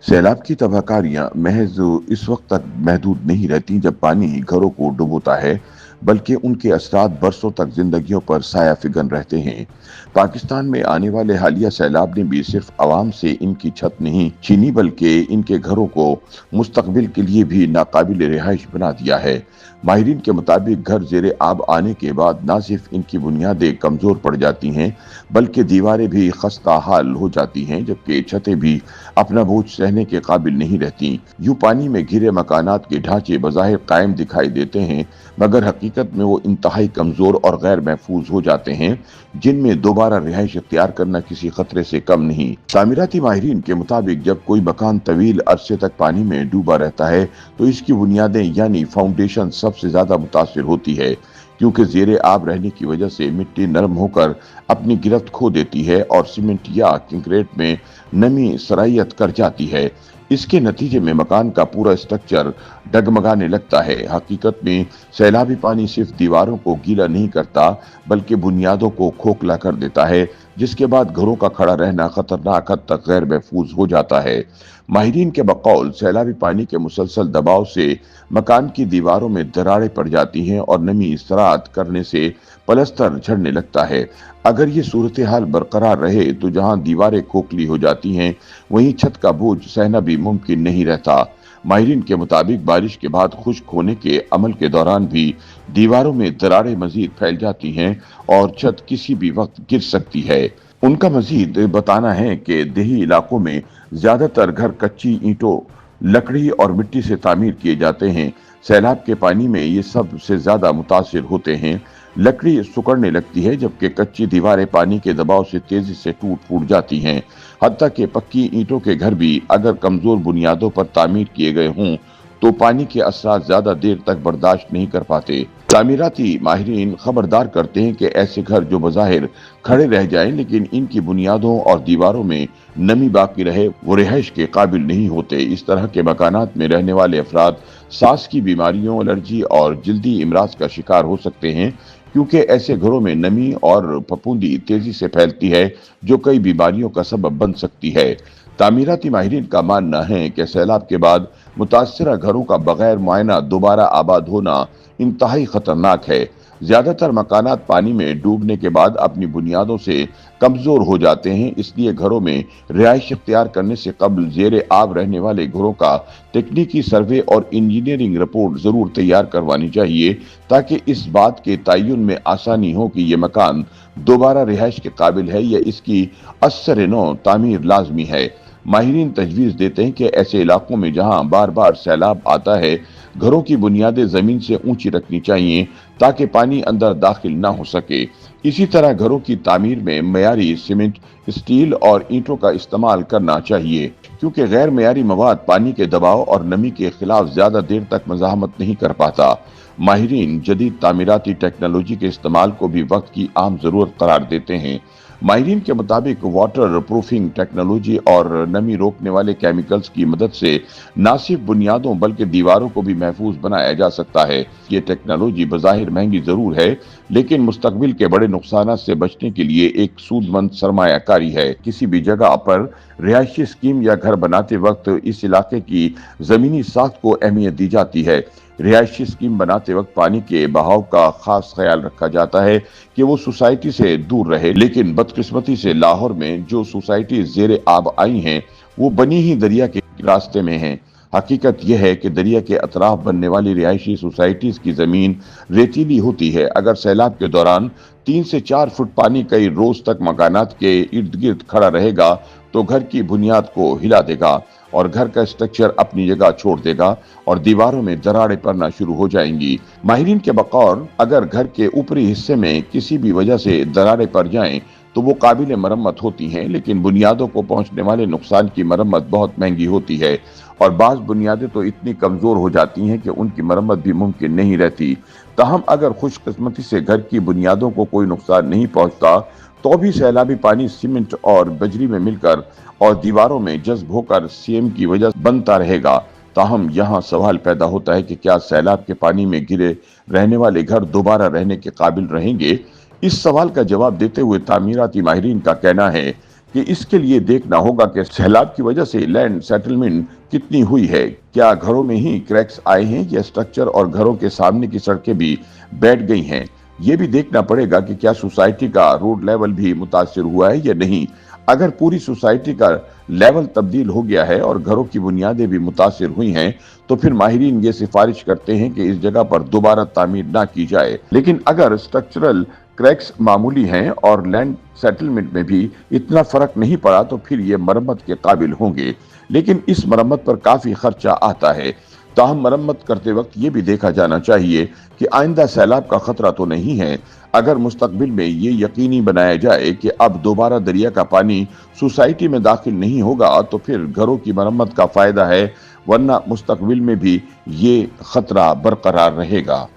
सैलाब की तबाहकारियां महज इस वक्त तक महदूद नहीं रहती जब पानी घरों को डुबोता है, बल्कि उनके असरात बरसों तक जिंदगियों पर साया फिगन रहते हैं। पाकिस्तान में आने वाले हालिया सैलाब ने भी सिर्फ आवाम से इनकी छत नहीं छीनी, बल्कि इनके घरों को मुस्तकबिल के लिए भी नाकाबिल रिहाइश बना दिया है। माहिरीन के मुताबिक घर जेरे आब आने के बाद न सिर्फ इनकी बुनियादें कमजोर पड़ जाती हैं, बल्कि दीवारें भी खस्ता हाल हो जाती हैं, जबकि छतें भी अपना बोझ सहने के काबिल नहीं रहती। यूं पानी में घिरे मकानात के ढांचे बज़ाहिर कायम दिखाई देते हैं, मगर हकीकत में वो इंतहाई कमजोर और गैर महफूज हो जाते हैं, जिनमें दोबारा रिहाइश इख्तियार करना किसी खतरे से कम नहीं। तामीराती माहिरीन के मुताबिक जब कोई मकान तवील अरसे तक पानी में डूबा रहता है तो इसकी बुनियादें यानी फाउंडेशन सबसे ज्यादा मुतासिर होती है, क्योंकि जेरे आब रहने की वजह से मिट्टी नरम होकर अपनी गिरफ्त खो देती है और सीमेंट या कंक्रीट में नमी सरायत कर जाती है। इसके नतीजे में मकान का पूरा स्ट्रक्चर डगमगाने लगता है। हकीकत में सैलाबी पानी सिर्फ दीवारों को गीला नहीं करता, बल्कि बुनियादों को खोखला कर देता है, जिसके बाद घरों का खड़ा रहना खतरनाक हद तक गैर महफूज हो जाता है। माहिरीन के बकौल सैलाबी पानी के मुसलसल दबाव से मकान की दीवारों में दरारें पड़ जाती हैं और नमी सरात करने से पलस्तर झड़ने लगता है। अगर ये सूरत हाल बरकरार रहे तो जहां दीवारें खोखली हो जाती हैं, वहीं छत का बोझ सहना भी मुमकिन नहीं रहता। माहिरीन के मुताबिक बारिश के बाद खुश्क होने के अमल के दौरान भी दीवारों में दरारें मजीद फैल जाती हैं और छत किसी भी वक्त गिर सकती है। उनका मजीद बताना है कि देही इलाकों में ज्यादातर घर कच्ची ईंटों, लकड़ी और मिट्टी से तामीर किए जाते हैं। सैलाब के पानी में ये सबसे ज्यादा मुतासिर होते हैं। लकड़ी सुकड़ने लगती है, जबकि कच्ची दीवारें पानी के दबाव से तेजी से टूट फूट जाती हैं। हत्ता कि पक्की ईंटों के घर भी अगर कमजोर बुनियादों पर तामीर किए गए हों तो पानी के असरात ज्यादा देर तक बर्दाश्त नहीं कर पाते। तामीराती माहिरीन खबरदार करते हैं कि ऐसे घर जो बज़ाहिर खड़े रह जाएं, लेकिन इनकी बुनियादों और दीवारों में नमी बाकी रहे, वो रिहाइश के काबिल नहीं होते। इस तरह के मकानात में रहने वाले अफराद सांस की बीमारियों, एलर्जी और जल्दी इमराज का शिकार हो सकते हैं, क्योंकि ऐसे घरों में नमी और फफूंदी तेजी से फैलती है, जो कई बीमारियों का सबब बन सकती है। तामीराती माहिरीन का मानना है कि सैलाब के बाद मुतासरा घरों का बगैर मुआयना दोबारा आबाद होना इंतहाई खतरनाक है। ज्यादातर मकानात पानी में डूबने के बाद अपनी बुनियादों से कमजोर हो जाते हैं, इसलिए घरों में रिहाइश इख्तियार करने से कबल जेरे आब रहने वाले घरों का तकनीकी सर्वे और इंजीनियरिंग रिपोर्ट जरूर तैयार करवानी चाहिए, ताकि इस बात के तयन में आसानी हो कि यह मकान दोबारा रिहाइश के काबिल है या इसकी असर नौ तामीर लाजमी है। माहिरीन तजवीज देते हैं कि ऐसे इलाकों में जहां बार बार सैलाब आता है, घरों की बुनियादें जमीन से ऊंची रखनी चाहिए ताकि पानी अंदर दाखिल ना हो सके। इसी तरह घरों की तामीर में मयारी सीमेंट, स्टील और ईंटों का इस्तेमाल करना चाहिए, क्योंकि गैर मयारी मवाद पानी के दबाव और नमी के खिलाफ ज्यादा देर तक मज़ाहमत नहीं कर पाता। माहिरीन जदीद तामीराती टेक्नोलॉजी के इस्तेमाल को भी वक्त की आम जरूरत करार देते हैं। माहिरीन के मुताबिक वाटर प्रूफिंग टेक्नोलॉजी और नमी रोकने वाले केमिकल्स की मदद से न सिर्फ बुनियादों बल्कि दीवारों को भी महफूज बनाया जा सकता है। ये टेक्नोलॉजी बज़ाहिर महंगी जरूर है, लेकिन मुस्तकबिल के बड़े नुकसान से बचने के लिए एक सूदमंद सरमायाकारी है। किसी भी जगह पर रिहायशी स्कीम या घर बनाते वक्त इस इलाके की जमीनी साख्त को अहमियत दी जाती है। रिहायशी स्कीम बनाते वक्त पानी के बहाव का खास ख्याल रखा जाता है कि वो सोसाइटी से दूर रहे, लेकिन बदकिस्मती से लाहौर में जो सोसाइटी जेरे आब आई हैं, वो बनी ही दरिया के रास्ते में हैं। हकीकत यह है कि दरिया के अतराफ बनने वाली रिहायशी सोसाइटीज की जमीन रेतीली होती है। अगर सैलाब के दौरान 3 से 4 फुट पानी कई रोज तक मकानात के इर्द गिर्द खड़ा रहेगा तो घर की बुनियाद को हिला देगा और घर का स्ट्रक्चर अपनी जगह छोड़ देगा और दीवारों में दरारें पड़ना शुरू हो जाएंगी। माहिरीन के बकौल अगर घर के ऊपरी हिस्से में किसी भी वजह से दरारें पड़ जाएं तो वो काबिल मरम्मत होती हैं, लेकिन बुनियादों को पहुंचने वाले नुकसान की मरम्मत बहुत महंगी होती है और बाज़ बुनियादें तो इतनी कमजोर हो जाती हैं कि उनकी मरम्मत भी मुमकिन नहीं रहती। ताहम अगर खुशकिस्मती से घर की बुनियादों को कोई नुकसान नहीं पहुंचता तो भी सैलाबी पानी सीमेंट और बजरी में मिलकर और दीवारों में जज्ब होकर सीएम की वजह बनता रहेगा। ताहम यहाँ सवाल पैदा होता है कि क्या सैलाब के पानी में गिरे रहने वाले घर दोबारा रहने के काबिल रहेंगे। इस सवाल का जवाब देते हुए तामीराती माहिरीन का कहना है कि इसके लिए देखना होगा कि सैलाब की वजह से लैंड सेटलमेंट कितनी हुई है, क्या घरों में ही क्रैक्स आए हैं या स्ट्रक्चर और घरों के सामने की सड़कें भी बैठ गई हैं। ये भी देखना पड़ेगा कि क्या सोसाइटी का रोड लेवल भी मुतासिर हुआ है या नहीं। अगर पूरी सोसाइटी का लेवल तब्दील हो गया है और घरों की बुनियादें भी मुतासिर हुई हैं, तो फिर माहिरीन ये सिफारिश करते हैं कि इस जगह पर दोबारा तामीर ना की जाए। लेकिन अगर स्ट्रक्चरल क्रैक्स मामूली हैं और लैंड सेटलमेंट में भी इतना फर्क नहीं पड़ा, तो फिर ये मरम्मत के काबिल होंगे। लेकिन इस मरम्मत पर काफी खर्चा आता है। ताहम मरम्मत करते वक्त ये भी देखा जाना चाहिए कि आइंदा सैलाब का खतरा तो नहीं है। अगर मुस्तकबिल में ये यकीनी बनाया जाए कि अब दोबारा दरिया का पानी सोसाइटी में दाखिल नहीं होगा, तो फिर घरों की मरम्मत का फायदा है, वरना मुस्तकबिल में भी ये खतरा बरकरार रहेगा।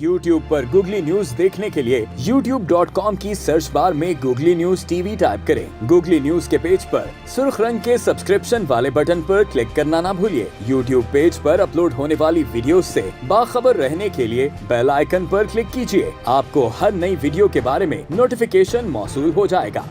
YouTube पर गूगली न्यूज देखने के लिए youtube.com की सर्च बार में गूगली न्यूज टीवी टाइप करें। गूगली न्यूज के पेज पर सुर्ख रंग के सब्सक्रिप्शन वाले बटन पर क्लिक करना ना भूलिए। YouTube पेज पर अपलोड होने वाली वीडियोस से बाखबर रहने के लिए बेल आइकन पर क्लिक कीजिए। आपको हर नई वीडियो के बारे में नोटिफिकेशन मौसूल हो जाएगा।